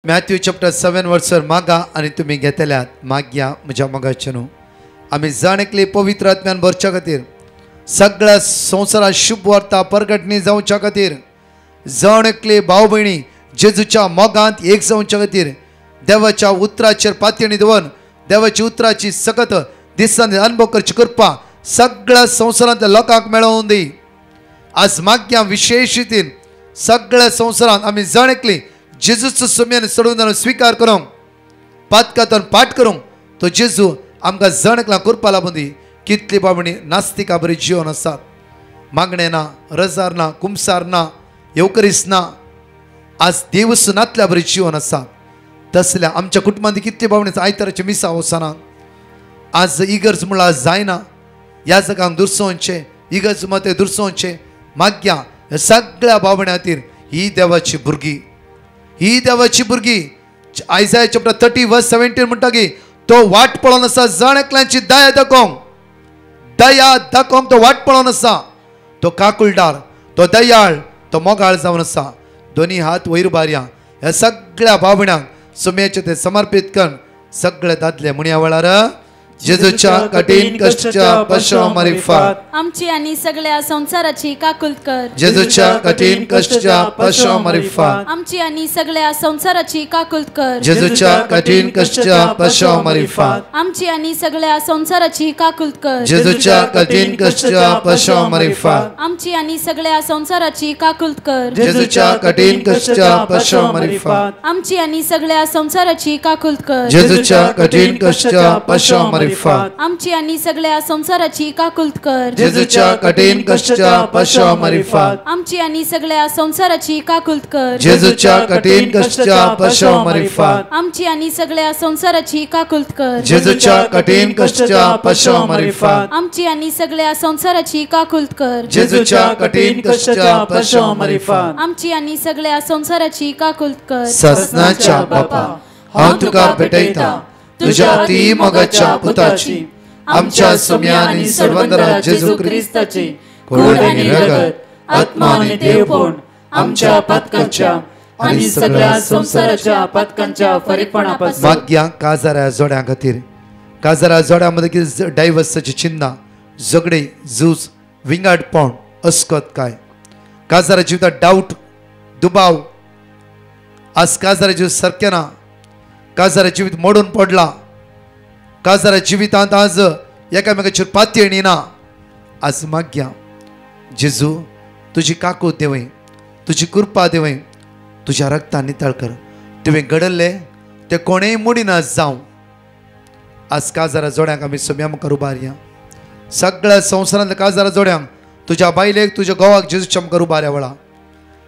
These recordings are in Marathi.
मॅथ्यू चॅप्टर 7 वर्सर मागा आणि तुम्ही घेतल्यात माग्या म्हज्या मोगाचे न्हू. आमी जाणकली पवित्र आत्म्यान भरच्या खातीर सगळ्या संवसारात शुभ वार्ता परगटणी जावच्या खातीर जाणकली भाव भयणी जेजूच्या मोगांत एक जावच्या खातीर देवाच्या उतराचेर पातयणी दवरून देवाची उतराची सकत दिसांनी अनुभव करची कृपा सगळ्या संवसारांतल्या लोकांक मेळोवन दी. आज माग्या विशेष रितीन सगळ्या संवसारांत आमी जाणकली जेजूचो सोम्यान सोडून स्वीकार करूंक पातकातून पाठ करूंक तो जेजू आमकां जाणकलां करपा लागून दी. कितली बाबणी नास्तिका बरी जीवन आसात. मागणे ना, रजार ना, कुमसार ना, येवकरीस ना, आज देवसुनातल्या बरी जीवन आसा. तसल्या आमच्या कुटुंबांत कितली बाबणीच आयताराचे मिसा वचना. आज इगर्ज म्हणल्यार जायना. ह्या जगांक दुरसोवचे इगर्ज मते दुरसोवचे माग्या ह्या सगळ्या बाबण्या खातीर ही देवाची भुरगीं ही देवाची भुरगीं. आयसाया चॅप्टर 30 वर्स 17 म्हणटा की तो वाट पळोवन आसा जाणकल्यांची दया दाखोवंक तो वाट पळोवन आसा. तो काकुळदार, तो दयाळ, तो मोगाळ जावन आसा. दोन्ही हात वयर बारया ह्या सगळ्या बाबण्यांक सुमेचे ते समर्पित करून सगळे दादले म्हणया वेळार जेजूच्या कठीण कष्टाच्या पश्चात मारिफात आमची आणि सगळ्या संसाराची काकुलत कर. जेजूच्या कठीण कष्टाच्या पश्चात मारिफात आमची आणि सगळ्या संसाराची काकुलत कर. जेजूच्या कठीण कष्टाच्या पश्चात मारिफात आमची आणि सगळ्या संसाराची काकुलत कर. जेजूच्या कठीण कष्टाच्या पश्चात मारिफात आमची आणि सगळ्या संसाराची काकुलत कर. जेजूच्या कठीण कष्टाच्या पश्चात मारिफात आमची आणि सगळ्या संसाराची काकुलत कर. जेजूच्या कठीण कष्टाच्या पश्चात मारिफात आमची आणि सगळ्या संसाराची काकुलत कर. जेजूच्या कठीण कष्टाच्या पश्चात मारिफात आमची आणि सगळ्या संसाराची काकुलत कर. जेजूच्या कठीण कष्टाच्या पश्चात मारिफात आमची आणि सगळ्या संसाराची काकुलत कर. जेजूच्या कठीण कष्टाच्या पश्चात मारिफात आमची आणि सगळ्या संसाराची काकुलत कर. जेजूच्या कठीण कष्टाच्या पश्चात मारिफात आमची आणि सगळ्या संसाराची काकुलत कर. ससनाच्या बापा हांव तुका भेटयता तुझ्या ती मोगाच्या पुताची आमच्या सोम्या आणि सर्वंदरा जेजू क्रिस्ताची कूड आणि रगत आत्मा आणि देवपण आमच्या पातकांच्या आणि सगळ्या संसाराच्या पातकांच्या फरीकपणापासून माग्या काजाऱ्या जोड्या खातीर काजाऱ्या जोड्यामध्ये कितें डायवर्साची चिन्ह झगडे झूज विंगाडपण अस्कत काय काजाऱ्या जिवितांत डाऊट दुबाव आज काजाऱ्या जीव सारकें ना. काजाऱ्या जिवीत मोडून पडला. काजाऱ्या जिवितांत आज एकामेकाचेर पातयणी ना. आज माग्या जेजू तुजी काकूत देवय तुजी कृपा देवय तुझ्या रक्तान नितळ कर. तुवें घडल्ले ते कोणेय मोडिना जावं. आज काजाऱ्या जोड्यांक आमी सोम्या मुखार उबारया. सगळ्या संवसारांतल्या काजाऱ्या जोड्यांक तुज्या बायलेक तुज्या घोवाक जेजूच्या मुखार उबारया वळा.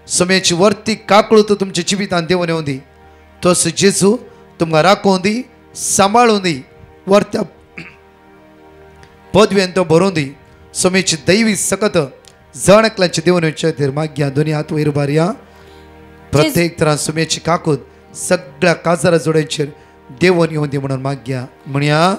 सोम्याची वर्ती काकूळत तुमच्या जिवितांत देवून येवं दी. तोच जेजू तुमकां राखून दी, सांबाळून दी, वर्त्या पदवेन तो भरोवन दी. सोमेची दैवी सकत जाणकल्यांची देवून येवचे खातीर माग्या दोनी हात वयर उबारया. प्रत्येक तरां सोमेची काकूत सगळ्या काजाऱ्या जोड्यांचेर देवून येवं दी म्हणून माग्या. म्हणया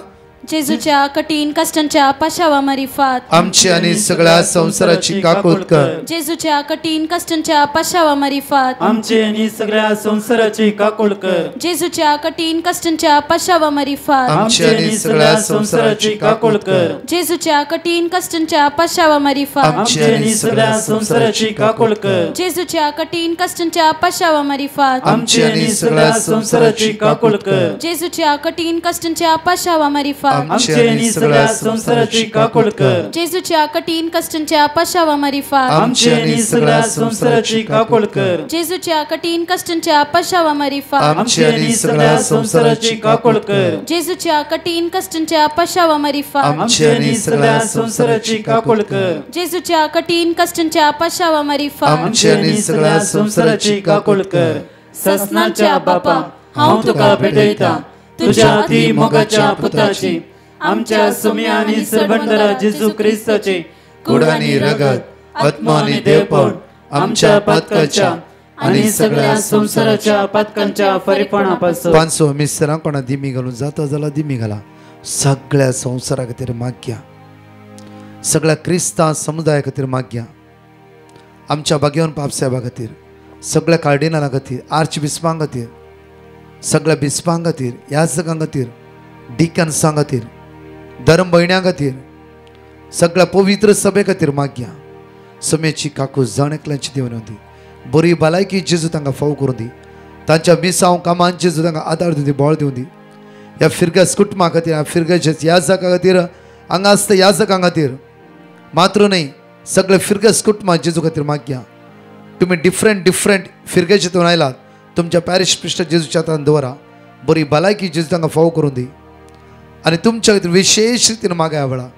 जेजूच्या कठीण कष्टांच्या पश्चावा मारिफात आमची आणि सगळ्या संसाराची काकूत कर. जेजूच्या कठीण कष्टांच्या पश्चावा मारिफात आमचे आणि सगळ्या संसाराची काकुळ कर. जेजूच्या कठीण कष्टांच्या पश्चावा मारिफात आमची आणि सगळ्या संसाराची काकूत कर. जेजूच्या कठीण कष्टांच्या पश्चावा मारिफात आमचे आणि सगळ्या संसाराची काकुळ कर. जेजूच्या कठीण कष्टांच्या पश्चावा मारिफात आमचे आणि सगळ्या संसाराची काकुळ कर. जेजूच्या कठीण कष्टांच्या पश्चावा मारिफात आमचे आणि सगळ्या संसाराची काकुळ कर. जेजूच्या कठीण कष्टांच्या पश्चावा मारिफात आमचे आणि सगळ्या संसाराची काकुळ कर. जेजूच्या कठीण कष्टांच्या पश्चावा मारिफात आमचे आणि सगळ्या संसाराची काकुळ कर. जेजूच्या कठीण कष्टांच्या पश्चावा मारिफात आमचे आणि सगळ्या संसाराची काकुळ कर. जेजूच्या कठीण कष्टांच्या पश्चावा मारिफात आमचे आणि सगळ्या संसाराची काकुळ कर. ससनाच्या बापा हांव तुका भेटयता तुझ्या अति मोगाच्या पुताची आमच्या सोम्या आणि सर्वंदरा जेजू क्रिस्ताची कूड आणि रगत आत्मा आणि देवपण आमच्या पातकांच्या आणि सगळ्या संसाराच्या पातकांच्या फरीकपणापासून 500 मिस्त्रां कोणा दिमी घालून जाता जाल्यार दिमी घाला. सगळ्या संवसारा खातीर माग्या. सगळ्या क्रिस्तांव समुदाया खातीर माग्या. आमच्या बागेवन पापसाहेबा खातीर सगळ्या कार्डिनला खातीर आर्च बिस्पां खातीर सगळ्या बिस्पां खातीर, याजकां खातीर, डिकन्सां खातीर, धर्म भयण्यां खातीर, सगळ्या पवित्र सभे खातीर मागया. समेची काकू जाण एकल्याची देवन दी. बरी भलायकी जेजू तांकां फाव करून दी. तांच्या मिसांव कामांत जेजू तांकां आदार दिवन दी, बळ दिवन दी. ह्या फिरगस कुटुंबा खातीर, ह्या फिरगस याजकां खातीर, हांगा आसता याजकां खातीर मात्र न्ही, सगळे फिरगस कुटुंबा जेजू खातीर मागया. तुम्ही डिफरंट फिरगेचे येवन आयलात, तुमच्या पॅरिश पिश्ट जेजूच्या हातांत दवरा. बरी भलायकी जेजू तांकां फाव करून दी. आनी तुमच्या खातीर विशेष रितीन मागाय वेळा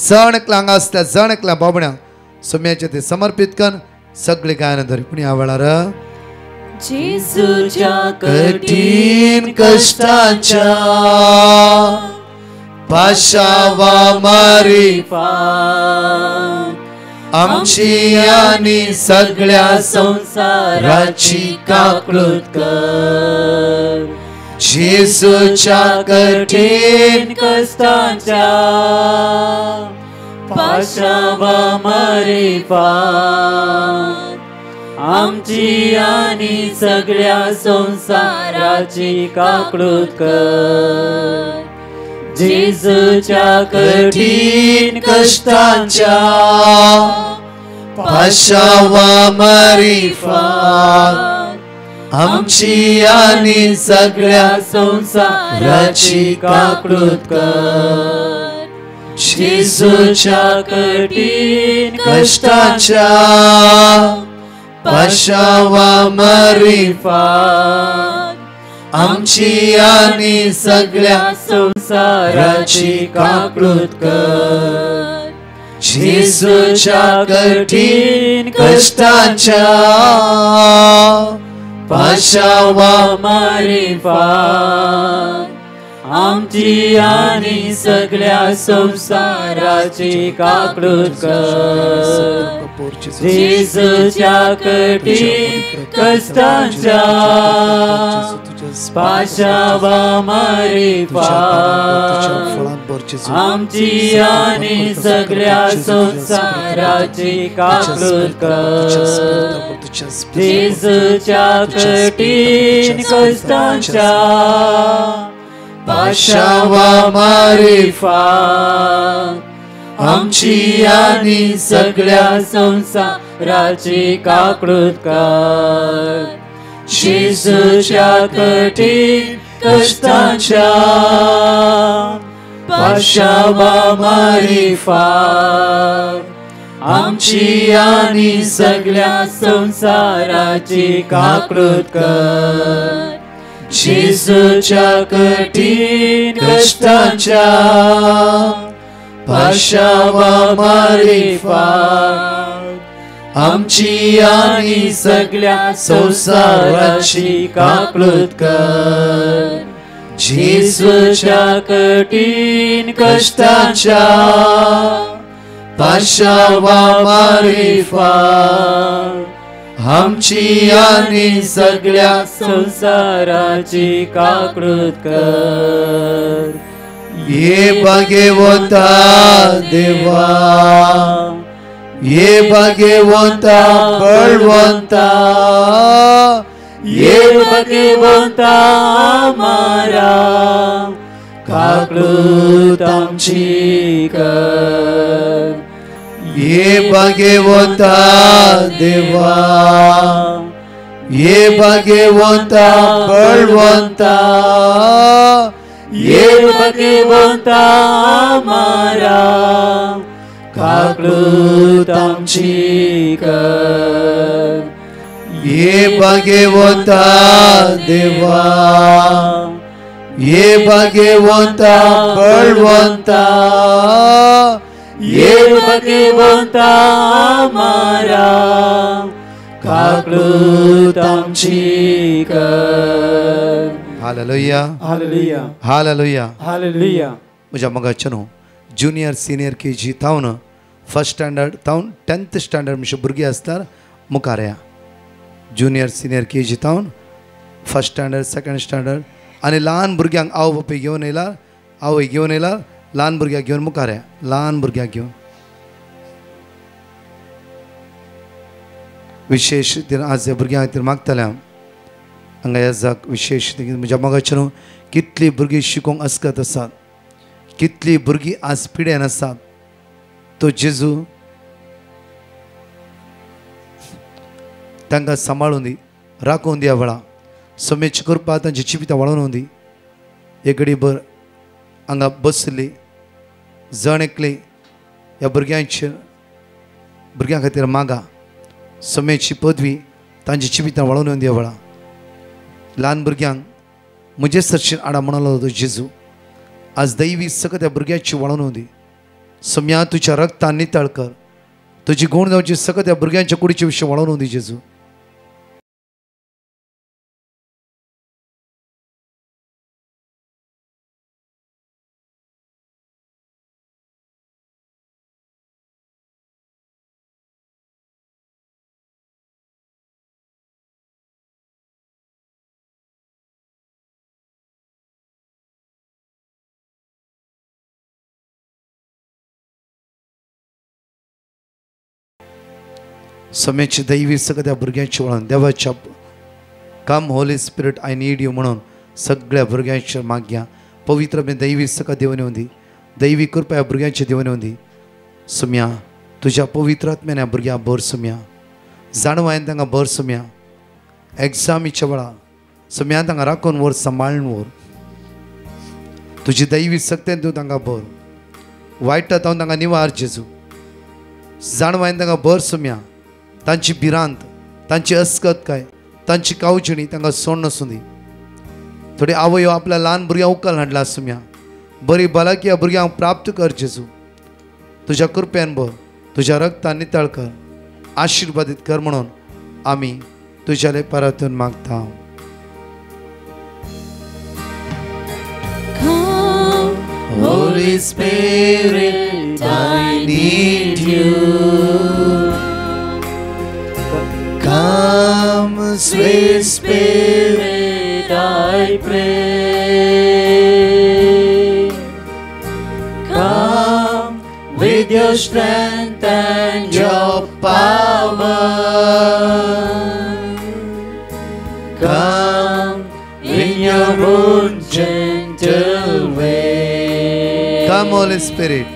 जण एकल्या हांगा आसल्या जण एकल्या बाबण्यांक सोम्याचे ते समर्पित कर. सगळे गायन धरी पूण ह्या वेळार जेजूच्या कठीण कश्टाच्या पाशावा मारी आमची आनी सगळ्या संसाराची काकळूत कर. जेजूच्या कठीण कष्टाच्या पाशावा मारी आमची आणि सगळ्या संसाराची काकळूत कर. जेजूच्या कठीण कष्टाच्या पाशावा मारी आमची आणि सगळ्या संसाराची काकळूत कर. जेजूच्या कठीण कष्टाच्या पाशावा मारी आमची आणि सगळ्या संसाराची काकळूत कर. जेजूच्या कठीण कष्टाच्या पाशावा मारी आमची आणि सगळ्या संसाराची काकळूत कर. जेजूच्या कठीण कष्टाच्या पाशावा मारी आमची आणि सगळ्या संसाराची काकळूत कर. जेजूच्या कठीण कष्टाच्या पाशावा मारी आमची आणि सगळ्या संसाराची काकळूत कर. जेजूच्या कठीण कष्टाच्या पाशावा मारी आमची आणि सगळ्या संसाराची काकळूत कर. जेजूच्या कठीण कष्टाच्या पाशावा मारी आमची आणि सगळ्या संसाराची काकळूत कर. जेजूच्या कठीण कष्टाच्या पाशावा मारी आमची आणि सगळ्या संसाराची काकळूत कर. ये भाग्यवंता देवा, ये भाग्यवंता बळवंता, ये भाग्यवंता आम्हारा काकळूत आमची कर. ये भाग्यवंता देवा, ये भाग्यवंता बळवंता, ये भाग्यवंता आम्हारा काकळूत आमची कर. ये भाग्यवंता देवा, ये भाग्यवंता बळवंता, ये भाग्यवंता आम्हारा काकळूत आमची कर. Hallelujah, hallelujah, hallelujah, hallelujah. म्हज्या मगाच्यानो ज्युनियर सिनियर KG तावन फर्स्ट स्टँडर्ड तावन 10th स्टँडर्ड म्हणजे भुरगीं आसतात मुखार या. ज्युनियर सिनियर KG तावन फर्स्ट स्टँडर्ड सेकंड स्टँडर्ड आनी ल्हान भुरग्यांक आवय बापूय घेवन येयला, आवय घेवन येयला, ल्हान भुरग्यांक घेवन मुखार या. ल्हान भुरग्यांक घेवन विशेष रितीन आज ह्या भुरग्यां खातीर मागतले. हांगा येजाक विशेष म्हज्या मोगाचें न्हू कितलीं भुरगीं शिकोवंक आसकत आसात, कितलीं भुरगीं आज पिड्यान आसात. तो जेजू तांकां सांबाळून दी, राखून दी. ह्या वेळा समेची कृपा तांची जिवितां वाडोवन दी. एक घडी भर हांगा बसली जण एकली ह्या भुरग्यां खातीर मागा. समेची पदवी तांची जिवितां वाडोवन दी. ह्या वेळा ल्हान भुरग्यांक म्हजे सरशीन आडा म्हणलो तो जेजू आज दैवी सकत ह्या भुरग्याची वाडोवन दी. सम्या तुझ्या रक्तान नितळ कर. तुजी गुण जावची सकत ह्या भुरग्यांच्या कुडीचे विशय वाडोवन दी जेजू. समेची दैवी सगळ्या भुरग्यांची वळण देवाच्या come holy spirit I need you म्हणून सगळ्या भुरग्यांच्या माग्या पवित्र मे दैवी सगळं देवन येऊन दी. दैवी कृपा ह्या भुरग्यांची देवन येऊन दी. सुम्या तुझ्या पवित्र आत्म्यान ह्या भुरग्यां भर सुम्या. जाणवायन तांकां भर सुम्या. एग्जामीच्या वेळा सुम्या तांकां राखून व्हर, सांबाळून व्हर. तुजी दैवी सक्तेन तूं तांकां भर. वायटांत हांव तांकां निवार जेजू. जाणवायन तांकां भर सुम्या. तांची भिरांत, तांची अस्कत काय, तांची कावजणी तांकां सोड नसूं दी. थोडी आवयो आपल्या ल्हान भुरग्यांक उखल हाडला सुम्या. बरी भलायकी ह्या भुरग्यांक प्राप्त कर जेजू. तुज्या कृपेन भर, तुज्या रक्तान नितळ कर, आशिर्वादीत कर म्हणून आमी तुज्या परतून मागता. Holy Spirit, I need you. Come, sweet Spirit, I pray. Come with your strength and your power. Come in your own gentle way. Come, Holy Spirit.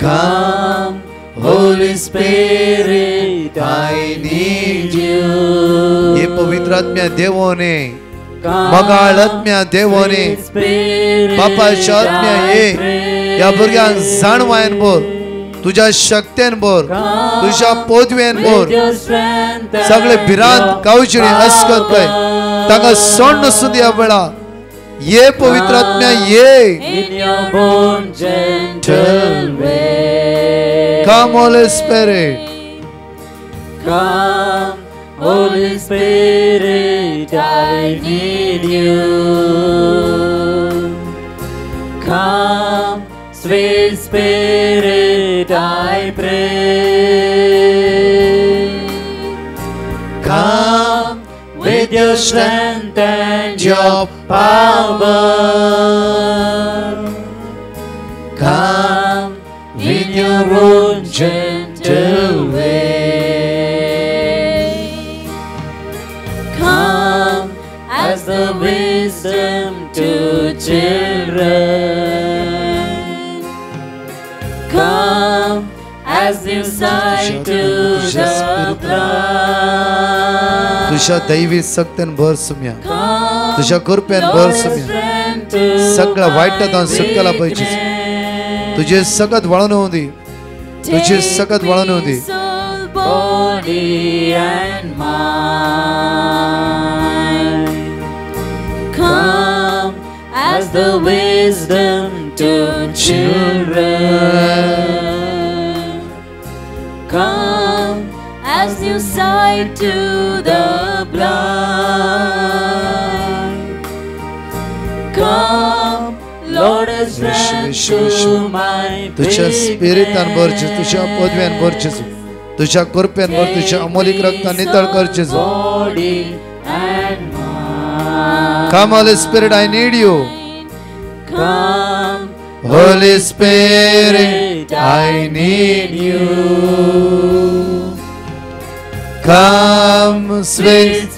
Come, Holy Spirit, I need you. ये पवित्र आत्म्या देवोने, मगाळ आत्म्या देवोने, बापाच्या आत्म्या ये या भुरग्यांक जाणवायन भर, तुझ्या शक्तीन भर, तुझ्या पदवेन भर. सगळे भिरांत कावजणी अस्कत काय तांकां सोड नसून ह्या वेळा ये पवित्र आत्म्या ये. In your own gentle way. Come, Holy Spirit. Come, Holy Spirit, I need you. Come, sweet Spirit, I pray. Come with your strength and your power. Come in your own gentle way. Come as the wisdom to children. Come as new sight to the blind. तुझ्या दैवी सक्तीन भर सुम्या. तुझ्या कृपेन भर सुम्या. सगळ्या वाईटांतून सुटकेला पाहिजे. तुझे सकत वळण होऊ दे. तुझे सकत वळण होऊ दे. Body and mind. Come as the wisdom to children. Come as new sight to the blind. Come, Lord, as strength to my तुझ्या स्पिरिटान भर जेजू. तुझ्या पदव्यान भर जेजू. तुझ्या कृपेन भर. तुझ्या अमोलिक रक्तान नितळ कर जेजू. body and mind. Come, Holy Spirit, I need you. Come, Holy Spirit, I need you. Come, sweet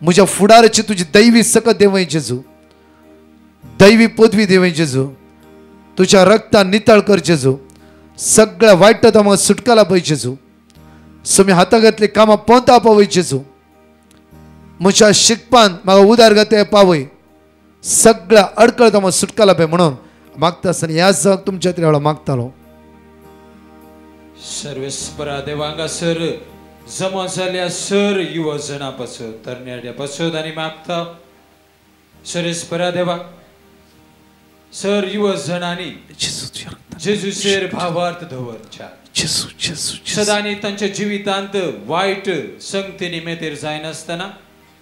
म्हज्या फुडाराची तुजी दैवी सकत देवय जेजू, दैवी पदवी देवय जेजू, तुझ्या रक्तान नितळ कर जेजू, सगळ्या वाईटांतल्यान म्हाका सुटका लाभय जेजू, समी हातां घातली कामां पोंता पावय जेजू, म्हज्या शिकपान म्हाका उदारगती पावय, सगळ्या अडकळत म्हाका सुटका लाभय म्हणून मागता आसतना ह्या जग तुमच्या खातीर मागतालो. सर्वेस्परा देवांगासर जमा झाल्या सर युवजना पासून तरणाट्या पासून आणि मागता सर्वेस्परा देवा सर युवजनांनी जेजूचेर भावार्थ दवरच्या सदांनी तांच्या जिवितांत वायट संगती निमेतेर जायनासतना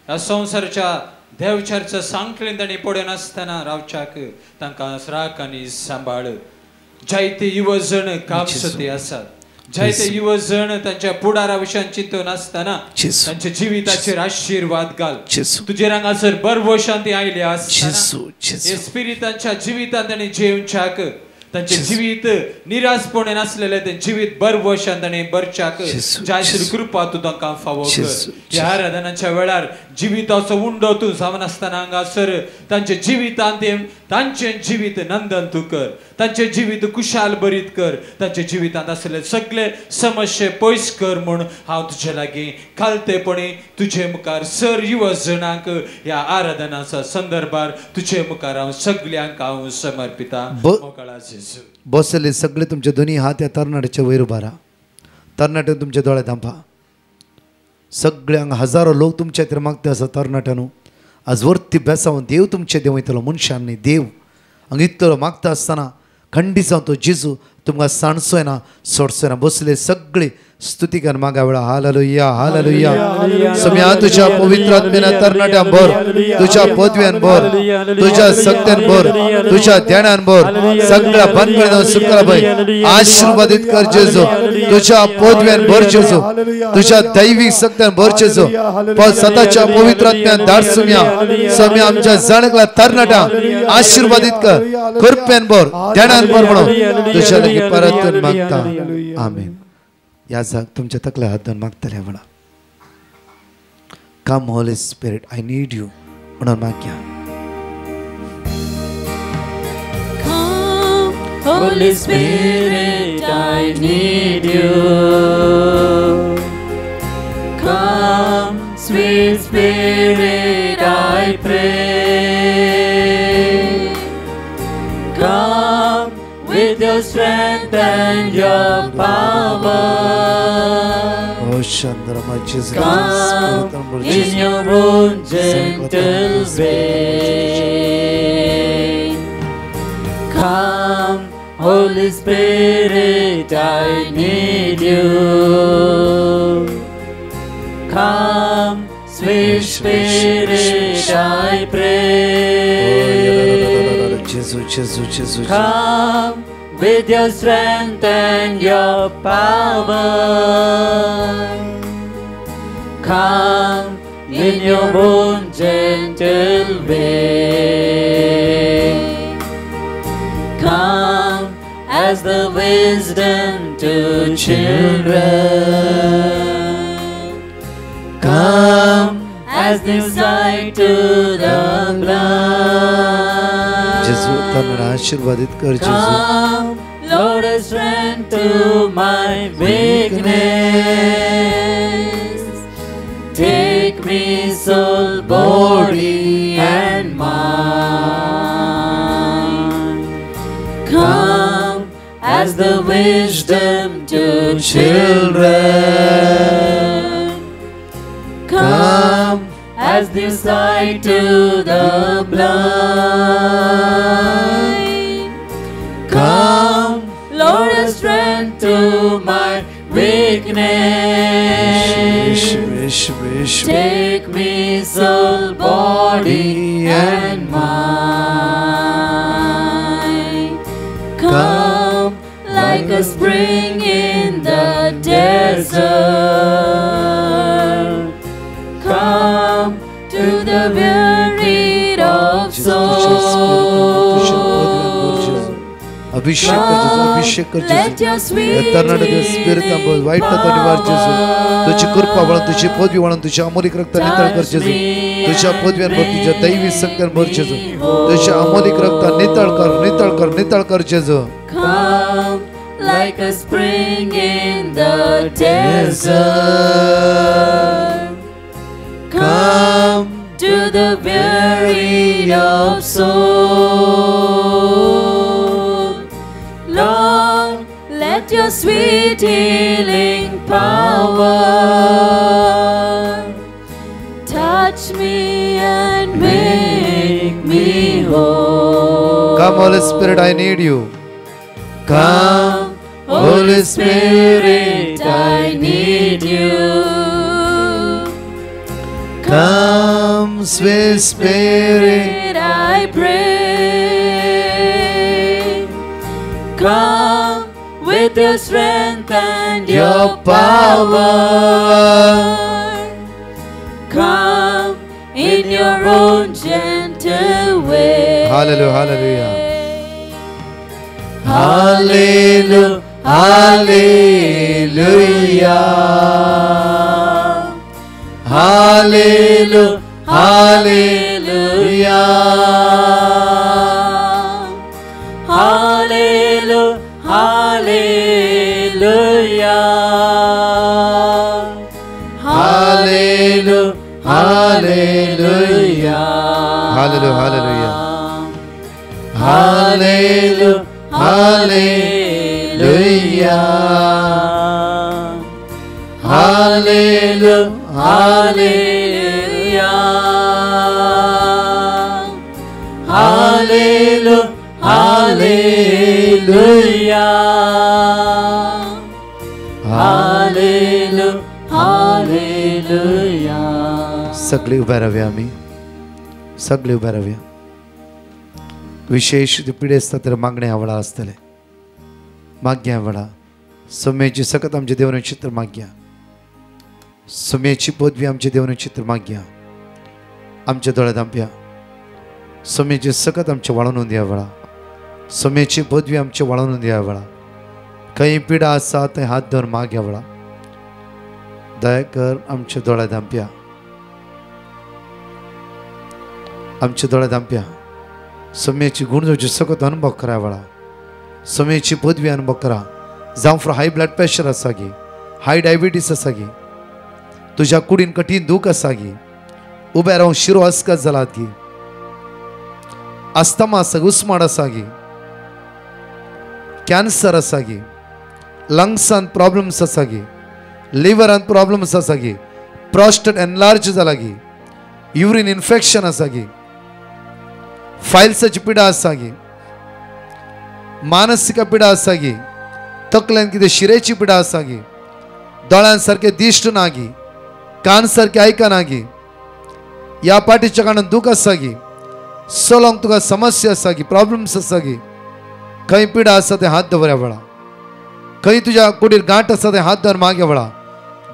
ह्या संवसाराच्या देवचारच्या सांकलेन तांणी पडून आसतना रावच्याक तांकां राख आनी सांबाळ. जायते युवजण कामसते आसात, जायते युवजण तांच्या पुढारा विशयान चिंतून आसतना तांच्या जिविताचेर आशीर्वाद घाल. तुजेर हांगासर बरवो शांती आयली आसतना हे स्पिरीट तांच्या जिवितांत तांणी जेवच्याक तांचे जिवीत निराशपणे आसलेले ते जिवीत बरवशान तांणी बरच्याक जायसर कृपा तूं तांकां फावो कर. ह्या आराधनाच्या वेळार जिविताचो उंडो तूं जावन आसतना हांगासर तांचे जिवितांत तांचे जिवीत नंदन तूं कर, तांचे जिवीत कुशाल बरीत कर, तांचे जिवितांत आसले सगळे समस्ये पयस कर म्हूण हांव तुजे लागीं खालतेपणी तुजे मुखार सर युवजनांक ह्या आराधनाच्या संदर्भार तुजे मुखार हांव सगळ्यांक हांव समर्पिता. बसले सगळे तुमचे दोन्ही हात या तरणाट्याच्या वयर उबारा, तरणाटे तुमचे दोळे धांपा, सगळ्यांक हजारो लोक तुमच्या खातीर मागता आसा तरणाट्यानू आज वर्ती बेसांव देव तुमचे देव वयतलो मनशान न्ही देव हांगा इतलो मागता आसतना खंडी जावन तो जेजू तुमकां सांडचोय ना सोडचोय ना. बसले सगळे स्तुतीकर मागा वेळा हालेलुया हालेलुया. सम्या तुझ्या पवित्र आत्म्यान तरणाट्यान भर, तुझ्या पदव्यान भर, तुझ्या सत्यान भर, तुझ्या ध्यानान भर, सगळ्या बंदपणां सुटका भय आशीर्वादित कर जेजू, तुझ्या पदव्यान भर जेजू, तुझ्या दैविक सत्यान भर जेजू, स्वतःच्या पवित्र आत्म्यान धाड सम्या आमच्या जाणकला तरणाट्या आशीर्वादित कर, कृपेन भर, ध्यानान भर म्हणून तुझ्या लागीं परत मागता. आमेन. या जाग तुमच्या तकल्या हातान मागतले म्हणा come holy spirit I need you म्हणून मागया. Holy Spirit, I need you. Come, sweet Spirit, I pray. Come with your strength and your power. Oh, Shandra, my Jesus. Come in your own gentle way. Come, Holy Spirit, I need you. Come, sweet Spirit, I pray. Come with your strength and your power. Come in your own gentle way. Come as the wisdom to children. Come as the sight to the blind. जेजू तन्ना आशीर्वादित कर जेजू. Come, Lord, a strength to my weakness. Take me soul, body and mind. Come as the wisdom to children. Come as the sight to the blind. Come, Lord, a strength to my weakness. Take me soul, body and mind. Come like a spring in the desert. Come to the wearied of soul. अभिषेक कर जेजू अभिषेक कर Let जेजू your sweet एतरनल स्पिरिट अंबोल वाईट निवार जेजू तुझी कृपा वळण तुझी पदवी वळण तुझ्या अमोलिक रक्त नितळ कर जेजू तुझ्या पदव्यांवर तुझ्या दैवी शक्त्यांवर जेजू तुझ्या अमोलिक रक्त नितळ कर जेजू Come like a spring in the desert. Come to the weary of soul. Lord, let your sweet healing power touch me and make me whole. Come Holy Spirit, I need you. Come, Holy Spirit, I need you. Come, sweet Spirit, I pray. Come with your strength and your power. Come in your own gentle way. Hallelujah, hallelujah. Hallelujah, hallelujah. Hallelujah, hallelujah. Hallelujah, hallelujah. Hallelujah, hallelujah. Hallelujah, hallelujah. Hallelujah, hallelujah. Hallelujah, hallelujah. Hallelujah, hallelujah. Hallelujah, hallelujah. सगळे उभे राहूया आम्ही सगळे उभे राहूया विशेष पिढी असता तर मागणे आवडा असतले माग्या आवडा सौम्याची सकत आमच्या देवाने चित्र माग्या सौम्याची पदवी आमच्या देवाने चित्र माग्या आमच्या दोळ्यात आंप्या सौम्याची सकत आमच्या वाळवून द्या वळा सौम्याची पदवी आमच्या वाळवून द्या वळा काही पिढा असा ते हात धरून माग्या वळा दया कर आमच्या दोळ्यात आंप्या आमच्या दोळ्यात आंप्या सौम्याची गुणजोची सकत अनुभव करा वळा सौम्याची पदवी अनुभव करा जावं फॉर हाय ब्लड प्रेशर आसा गी हाय डायबिटीस आसा गी तुझ्या कुडीन कठीण दूख आसा गी उबे रावन शिरो अस्कत जालात गी अस्थमा आसा उस्माड आसा गी कॅन्सर आसा गी लंग्सांत प्रॉब्लेम्स आसा गी लिव्हरांत प्रॉब्लेम्स आसा गी प्रोस्टेट एनलार्ज जाला गी युरिन इन्फेक्शन आसा गी फायल्साची पिडा आसा गी मानसिक पिडा आसा गी तकल्यान कितें शिरेची पिडा आसा गी दोळ्यां सारके दिश्ट ना गी कान सारके आयकना गी या पाठीच्या कानान दूख आसा गी सोलोंक तुका समस्या आसा गी प्रॉब्लेम्स आसा गी खंय पिडा आसा ते हात दवऱ्या वळा खंय तुज्या कुडीर गांठ आसा ते हात धर मागे वळा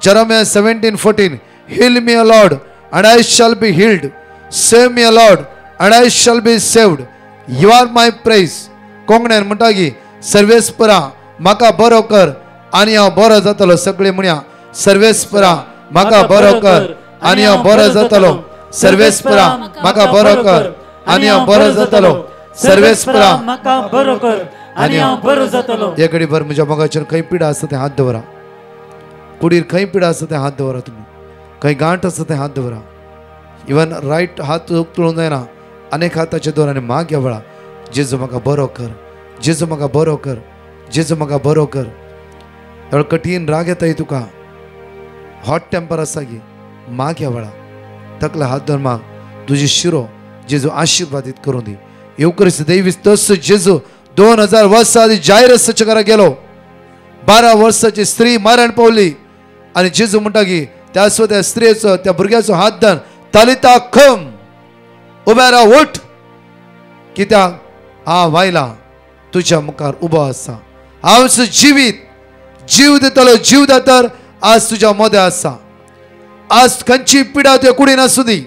Jeremiah 17:14 Heal me, O Lord, and I shall be healed. Save me, O Lord, and I shall be saved. You are my praise. कोंकण्यान म्हणटा की सर्वेस्परा म्हाका बरो कर आनी हांव बरो जातलो सगळे म्हणया सर्वेस्परा म्हाका बरो कर आनी हांव बरो जातलो सर्वेस्परा म्हाका बरो कर आनी हांव बरो जातलो सर्वेस्परा म्हाका बरो कर आनी हांव बरो जातलो एकडे भर म्हज्या मोगाचेर खंय पिडा आसा ते हात दवरा कुडीर खंय पिडा आसा ते हात दवरा तुमी खंय गांठ आसा ते हात दवरा इवन रायट हात उक्तळूंक जायना अनेक हाताचे दवर आनी माग घ्या वळा जेजू म्हाका बरो कर जेजू म्हाका बरो कर जेजू म्हाका बरो कर एवढो कठीण राग येताय तुका हॉट टेम्पर आसा गी माग ह्या वळा तकला हात धर माग तुजी शिरो जेजू आशीर्वादीत करून दी येवकरीस दैवीस तस जेजू 2000 वर्सां आदी जायरसाच्या घरा गेलो 12 वर्साची स्त्री मरण पावली आणि जेजू म्हणटा की त्या स्त्रीचो त्या भुरग्याचो हात धर तालिता खम उबे राव उठ कित्याक हांव वायला तुज्या मुखार उबो आसा हांव जिवीत जीव दितलो जीव दातर आज तुज्या मोदे आसा आज खंयची पिडा तुवें कुडीन आसूं दी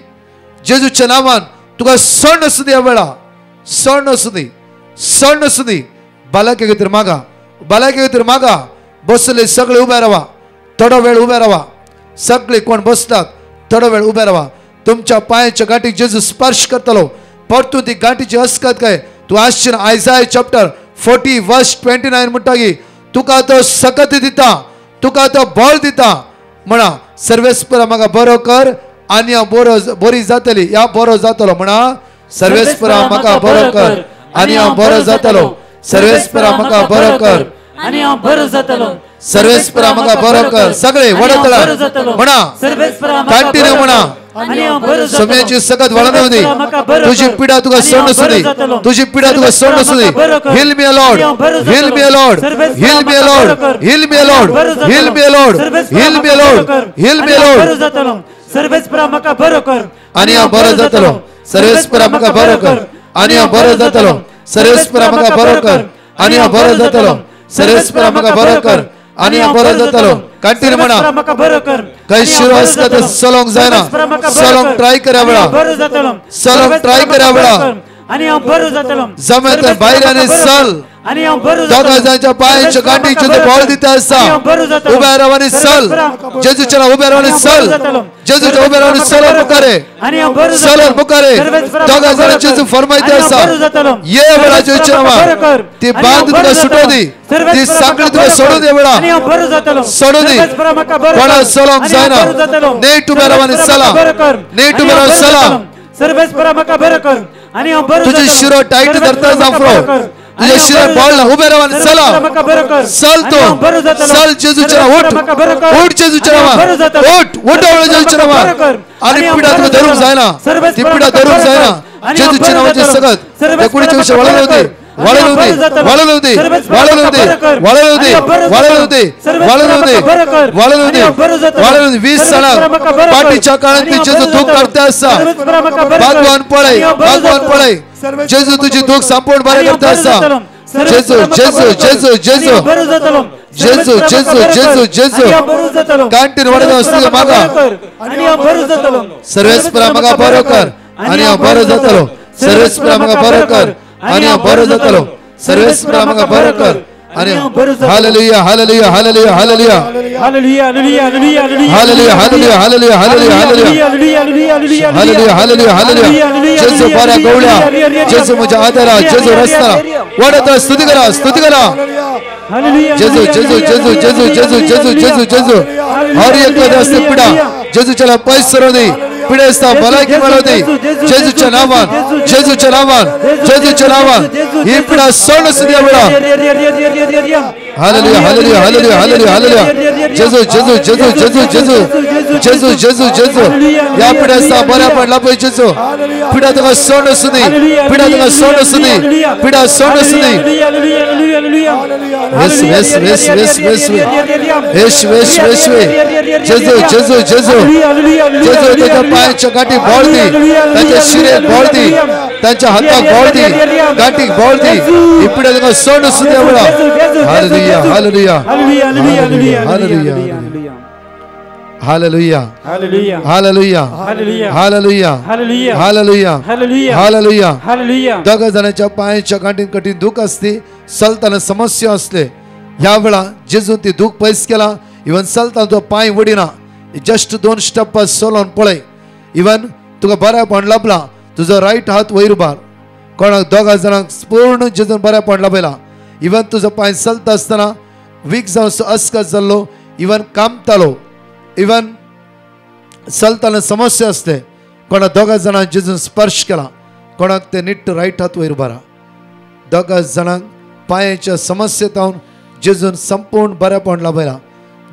जेजूच्या नांवान तुका सण आसूं दी ह्या वेळा सण आसूं दी बालाके खातीर मागा, बालाके खातीर मागा. बसले सगळे उभे राहा, थोडो वेळ उभे राहा. सगळे कोण बसतात थोडो वेळ उभे राहा. तुमच्या पायाच्या गाठीक जेजू स्पर्श करतलो. परतून ती गाठीची हसकत काय तू आश्चर्य. आयझाया चॅप्टर 40 वर्स 29 म्हणटा तुका तो सकत दिता, तुका तो बळ दिता. म्हणा सर्वेस्परा म्हाका बरो कर आनी हांव बरी जातली. या बरो जातलो. म्हणा सर्वेस्परा म्हाका बरो कर आनी हांव बरो जातलो. सर्वेस्परा म्हाका बरो कर आणि हांव बरो जातलो. सर्वेस्परा म्हाका बरो कर. सगळे वडतला म्हणा, कंटिन्यू म्हणा. समयाची सकत वळण होती. तुझी पिडा तुका सोडून सुदी, तुझी पिडा तुका सोडून सुदी. हिल मी लॉर्ड, हिल मी लॉर्ड, हिल मी लॉर्ड, हिल मी लॉर्ड, हिल मी लॉर्ड, हिल मी लॉर्ड, हिल मी लॉर्ड. सर्वेस्परा म्हाका बरो कर आणि हांव बरो जातलो. सर्वेस्परा म्हाका बरो कर आणि हांव बरो जातलो. सर्वेस्परा म्हाका बरो कर आणि हांव बरो जातलो. सर्वेस्परा म्हाका बरो कर आणि हांव बरो जातलो. कंटिन्यू म्हणा. म्हाका बरो कर काही शिरो असता तर सलोंग जायना. सलोंग ट्राय करा वेळा, बरो जातलो. सलोंग ट्राय करा वेळा. आणि हांव बरो जातलो. जमेत भायर आनी सल आणि हांव बरो दोगा जांच्या पायाच्या गाठीक जेजू बळ दिता आसा. उबे राव आनी सल जेजूच्या उबे राव आनी सल जेजूच्या उबे राव आनी सलोंग मुखारे, आणि हांव बरो सलोंग मुखारे दोगा जाणां जेजू फरमायता आसा. ये वेळा जेजूच्या नांवान ती बांद तुका सुटो दी, ती साखळी तुका सोडून दे वेळा, आणि हांव बरो जातलो. सोडून दी. कोणा सलोंग जायना. नीट उबे राव आनी सला, नीट उबे राव सला. सर्वेस्परा म्हाका बरो कर आणि हांव बरो तुझे जातलो. शिरो टाईट धरता जाफरो. तुझे शिरो बॉल उबे राव आनी सला. म्हाका बरो कर. सल तो सल जेजूच्या नांवान उठ, उठ जेजूच्या नांवान उठ, उठ जेजूच्या नांवान. आणि पिडा तुका धरूंक जायना, ती पिडा धरूंक जायना. जेजूच्या नांवाचे सगत एकुणीचे विषय वळले होते, वळले होते, वळले होते, वळले होते, वळले होते, वळले होते, वळले होते, वळले होते, वळले होते. 20 सालां पाठीच्या काळात ती जेजू दुःख करता आसा. भगवान पळय, भगवान पळय. जेजू तुझी दुःख संपूर्ण बरें करता आसा. जेजू जेजू जेजू जेजू जेजू जेजू जेजू जेजू कंटिन्यू वडत असतो मागा. सर्वेस्परा म्हाका बरो कर आणि हांव बरो जातलो. सर्वेस्परा म्हाका बरो कर आणि हांव बरो जातलो. सर्वेस्परा म्हाका बरो कर आणि hallelujah hallelujah hallelujah hallelujah hallelujah hallelujah hallelujah hallelujah hallelujah hallelujah hallelujah hallelujah hallelujah hallelujah. जेजू बऱ्या गवळ्या, जेजू म्हज्या आदारा, जेजू रस्ता वडत स्तुती करा, स्तुती करा. जेजू जेजू जेजू जेजू जेजू जेजू जेजू जेजू हर एक असते पिडा जेजूच्या पयस सरोदी पिडे असता भलायकी मेळोदी. जेजूच्या नांवान, जेजूच्या नांवान, जेजूच्या नांवान ही पिडा सोडून सुद्या वेळा. Hallelujah hallelujah hallelujah hallelujah hallelujah. जेजू जेजू जेजू जेजू जेजू जेजू जेजू जेजू या पिडे असता बऱ्या पडला पळय जेजू. पिडा तुका सोडून सुदी, पिडा तुका सोडून सुदी, पिडा सोडून सुदी. वेस वेस वेस वेस वेस वेस वेस वेस वेस जेजू जेजू जेजू जेजू त्याच्या पायाच्या गाठी बळ दी, त्याच्या शिरेक बळ दी, त्यांच्या हाताक बळ दी, गाठीक बळ दी. ही पिडा तुका सोडून सुद्या वेळा. Hallelujah hallelujah hallelujah hallelujah hallelujah hallelujah hallelujah hallelujah hallelujah hallelujah hallelujah hallelujah hallelujah. Hallelujah. दोघा जणांच्या पायाच्या गाठीत कठीण दुःख असते, चलताना समस्या असले. ह्या वेळा जेजू ती दुःख पयस केला. इवन चलताना तुका पांय वडिना, जस्ट 2 स्टेप सोलोन पळय. इवन तुका बऱ्यापण लाभला. तुजो रायट हात वयर उबार. कोणाक दोगा जाणांक पूर्ण जेजून बऱ्यापण लाभला. इवन तुजो पांय चलता आसतना वीक जावन अस्कत जाल्लो, इवन कामतालो, इवन चलताना समस्या असते. कोणाक दोगा जाणांक जेजून स्पर्श केला. कोणाक ते नीट रायट हात वयर उबारा. दोगा जाणांक पांयाच्या समस्येत हांव जेजून संपूर्ण बऱ्यापण लाभला.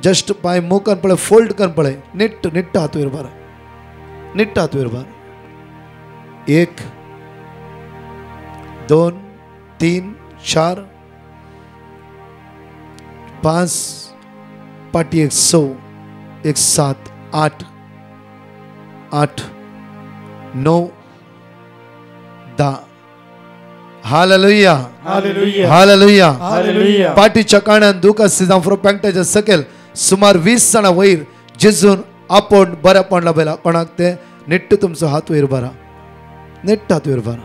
जस्ट पांय मूव करून पळय, फोल्ड करून पळय, नीट नीट हात वयर उबारा, नीट हात वयर उबार. 1 2 3 4 5 पाटी 1 6 1 7 8 8 9 10. Hallelujah hallelujah hallelujah. हालेलुया. पाठीच्या काण्यान दुःख असते जावं पॅन्टाच्या सकयल सुमार 20 जाणां वयर जेजून आपण बऱ्यापण लाभला. कोणाक ते नीट तुमचो हात वयर उबारा, नीट हात वयर उबारा.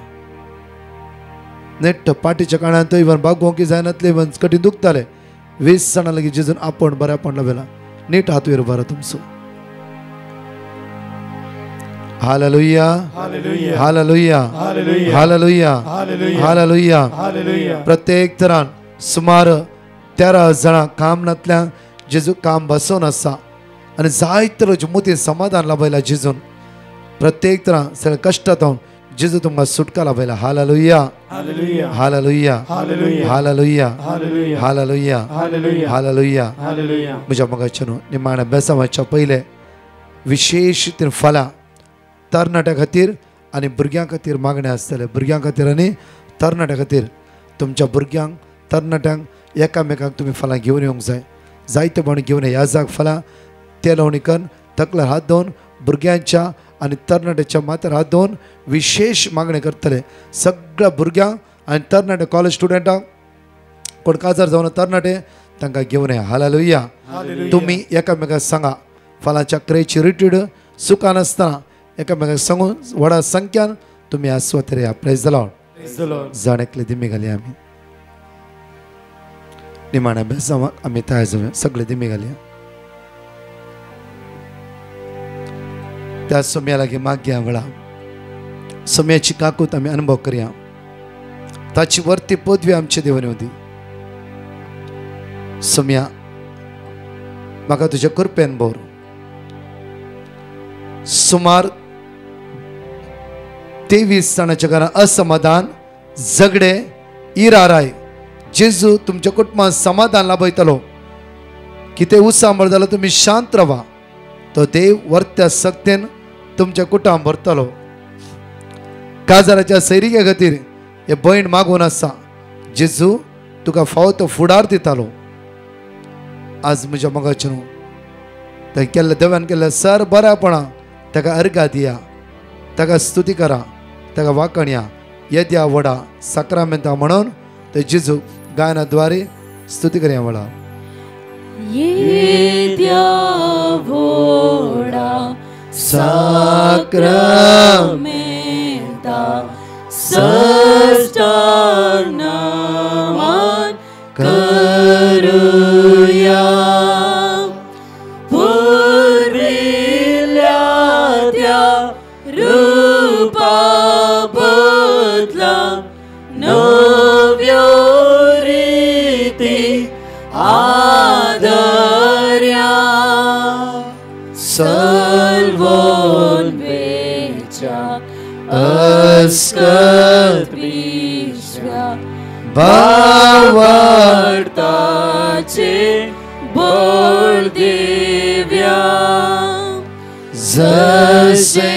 नेट पाठीच्या काळात इवन बागोंकी जायनातले इवन कठीण दुखताले 20 जाणां लागीं जेजून आपण बऱ्या पडला बेला नीट हात वयर बरा तुमचो hallelujah hallelujah hallelujah hallelujah hallelujah hallelujah hallelujah hallelujah प्रत्येक तरान सुमार 13 जाणां कामनांतल्यान जेजू काम बसोवन आसा आनी जायते मोती समाधान लाभयला जेजून प्रत्येक तरां सगळे कश्टांतून जेजू तुमकां सुटका लाभयला hallelujah hallelujah hallelujah hallelujah hallelujah hallelujah hallelujah hallelujah hallelujah hallelujah म्हज्या मगाच्यान निमाण्या बेसांवाच्या पयले विशेष रितीन फाल्यां तरणाट्या खातीर आनी भुरग्यां खातीर मागणें आसतले भुरग्यां खातीर आनी तरणाट्या खातीर तुमच्या भुरग्यांक तरणाट्यांक एकामेकांक तुमी फाल्यां घेवन येवंक जाय जायते म्हण घेवन ह्या जाग फाल्यां ते लावणीकन तकल्यार हात दवरून भुरग्यांच्या आनी तरणाट्याच्या माथ्यार हात दवरून विशेष मागणें करतले सगळ्या भुरग्यांक आनी तरणाटे कॉलेज स्टुडंटांक कोण काजार जावन तरणाटे तांकां घेवन या हालेलुया तुमी एकामेकांक सांगा फाल्यांच्या क्रेची रिट्रीट सुखान आसतना एकामेकांक सांगून व्हडा संख्यान तुमी आस्वातेर या प्रेज द लॉर्ड जाणेकले दिमी घालया आमी निमाण्या बेसांवाक आमी तयार जावया सगळे दिमी घालया त्या सोम्या लागीं मागया वेळा सोम्याची काकूत आमी अनुभव करया ताची वर्ती पदवी आमचे देवान येवं दी सोम्या म्हाका तुज्या कृपेन बोर सुमार 23 जाणांच्या घरांत असमाधान झगडे इराराय जेजू तुमच्या कुटुंबात समाधान लाभयतलो कितें उसांबळ जालो तुमी शांत रावा तो देव वर्त्या सक्तेन तुमच्या कुटांब भरतलो काजाराच्या सैरिके खातीर हे भयण मागून आसा जेजू तुका फावो तो फुडार दितालो आज म्हज्या मोगाचे न्हू ते केल्ले देवान केल्ले सर बऱ्यापणा ताका अर्घा दिया ताका स्तुती करा ताका वाकणया येद्या वडा सक्रामेंता म्हणून ते जेजू गायनाद्वारे स्तुती करया वडा येद्या वडा सक्रामेंता सष्टानमान करूया पुरविल्या त्या रूपा बदला नव्यो रीती आदर्या सल्वोन वेच्या अस्कत विश्वा भावार्थाचे बोल देव्या जसे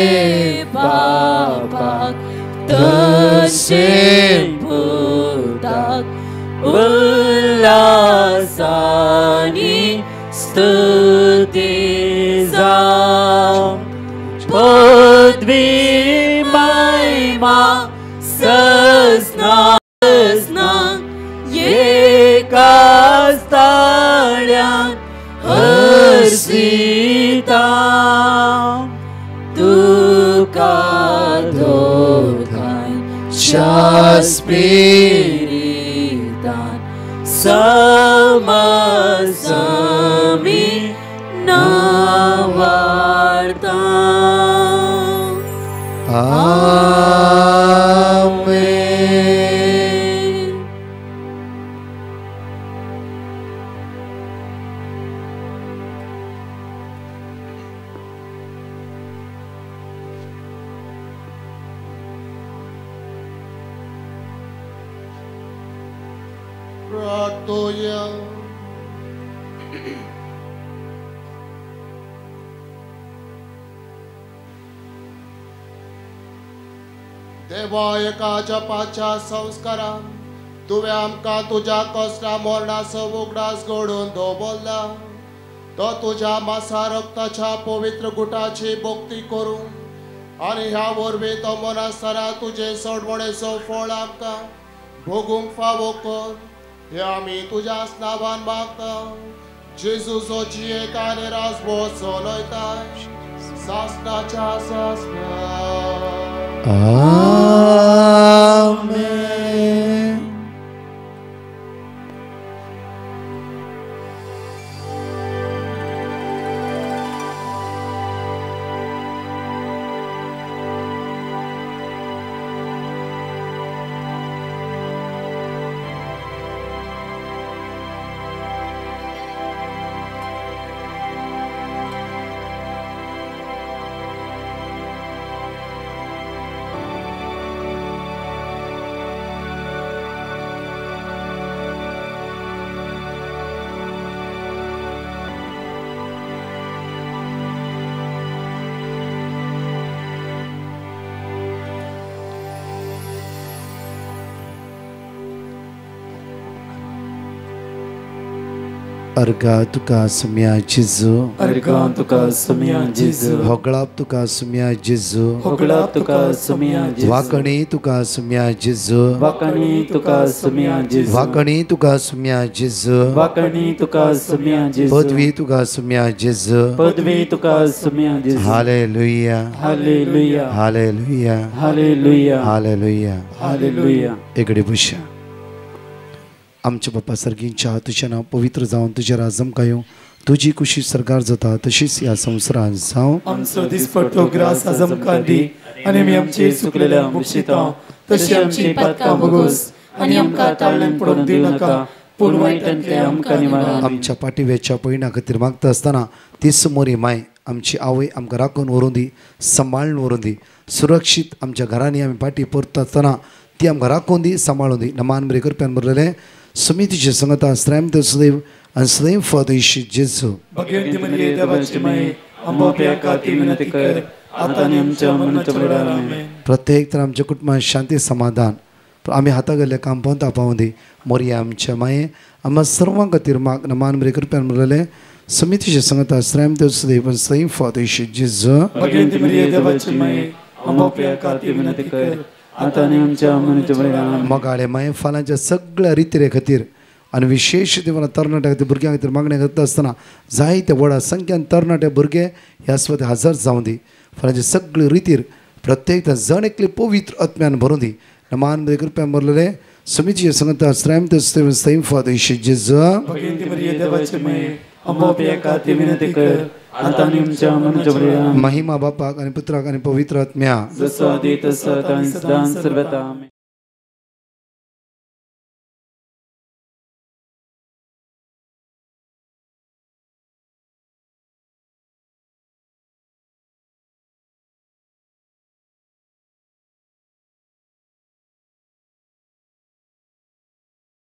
बापाक तसे भूताक उल्हासानी स्तुती जाव पदवी महिमा सस्ना एकाच ताळ्यान हर्षिता तुका दोघांच्या स्पिरितान समसमी नावार्ता आमेन Pratoya देवा एका जपाच्या संस्कारान तुवें आमकां तुज्या कश्टा मोरणाचो उगडास घडोवन दवरला तो तुज्या मासा रक्ताच्या पवित्र गुटाची भक्ती करूं आनी ह्या वरवीं तो मनासतना तुजे सडवणेचो फळ आमकां भोगूंक फावो कर हे आमी तुज्या नांवान मागता जेजूचो जियेक आनी रासबो चलयताय सासणाच्या सासण्या आमेन अर्गा तुका सुम्या जेजू अर्गां तुका सुम्या जेजू होगळाप तुका सुम्या जेजू होगळाप तुका सुम्या जेजू वाकणी तुका सुम्या जेजू वाकणी तुका सुम्या जेजू वाकणी तुका सुम्या जेजू वाकणी तुका सुम्या जेजू पदवी तुका सुम्या जेजू पदवी तुका सुम्या Jezu hallelujah hallelujah hallelujah hallelujah hallelujah hallelujah एकडे बुशा आमच्या बापा सर्गींच्या तुझें नांव पवित्र जावन तुजे राजम कायो तुजी कुशी सरकार जाता तशीच ह्या संवसारांत जावं आमचो दिसपट्टो ग्रास आजम कांदी आनी आमी आमची सुकलेल्या बुशिता तशी आमची पातकां भोगोस आनी आमकां ताळ्यान पडूंक दिवं नाका पूण वायटांतले आमकां निवारा आमच्या पाठीवेच्या पयणा खातीर मागता आसतना ती समोरी माय आमची आवय आमकां राखून व्हरून दी सांबाळून व्हरून दी सुरक्षीत आमच्या घरांनी आमी पाटी परता आसतना ती आमकां राखून दी सांबाळून दी नमान बरें करप्यान बरलेलें समितीचे संगता श्रम ते सदैव आनी सदैव फॉर जेजू भगवंती मरिये देवाची माये आमच्या खातीर विनंती कर आतां आनी आमच्या मरणाच्या वेळार आमेन प्रत्येक तर आमच्या कुटुंबात शांती समाधान आमी हाता गेल्ले काम पावता पावूं दी मोरया आमच्या माये आम्हा सर्वां खातीर माग नमान बरें करप्यान बरलेलें समितीचे संगता श्रम ते सदैव आनी सदैव फॉर जेजू भगवंती मरिये देवाची माये आमच्या खातीर विनंती कर आतां आनी आमच्या मरणाच्या वेळार आमेन मोगाळे माये फालांच्या सगळ्या रितीरे खातीर आनी विशेष देवान तरणाट्या खातीर भुरग्यां खातीर मागणी करता आसतना जायते व्हडा संख्यान तरणाटे भुरगे ह्या सुवातेर हजर जावं दी फालांचे सगळे रितीर प्रत्येक जण एकले पवित्र आत्म्यान भरूं दी नमान बरें करप्यान बरलेले समितीचे संगता श्रम ते सदैव फॉर जेजू भगवंती मरिये देवाची माये आमच्या खातीर विनंती कर आतां आनी आमच्या मरणाच्या वेळार आमेन महिमा बापाक आनी पुत्राक आनी पवित्र आत्म्या जसो आदी तसो आतां आनी सदां सर्वदा आमेन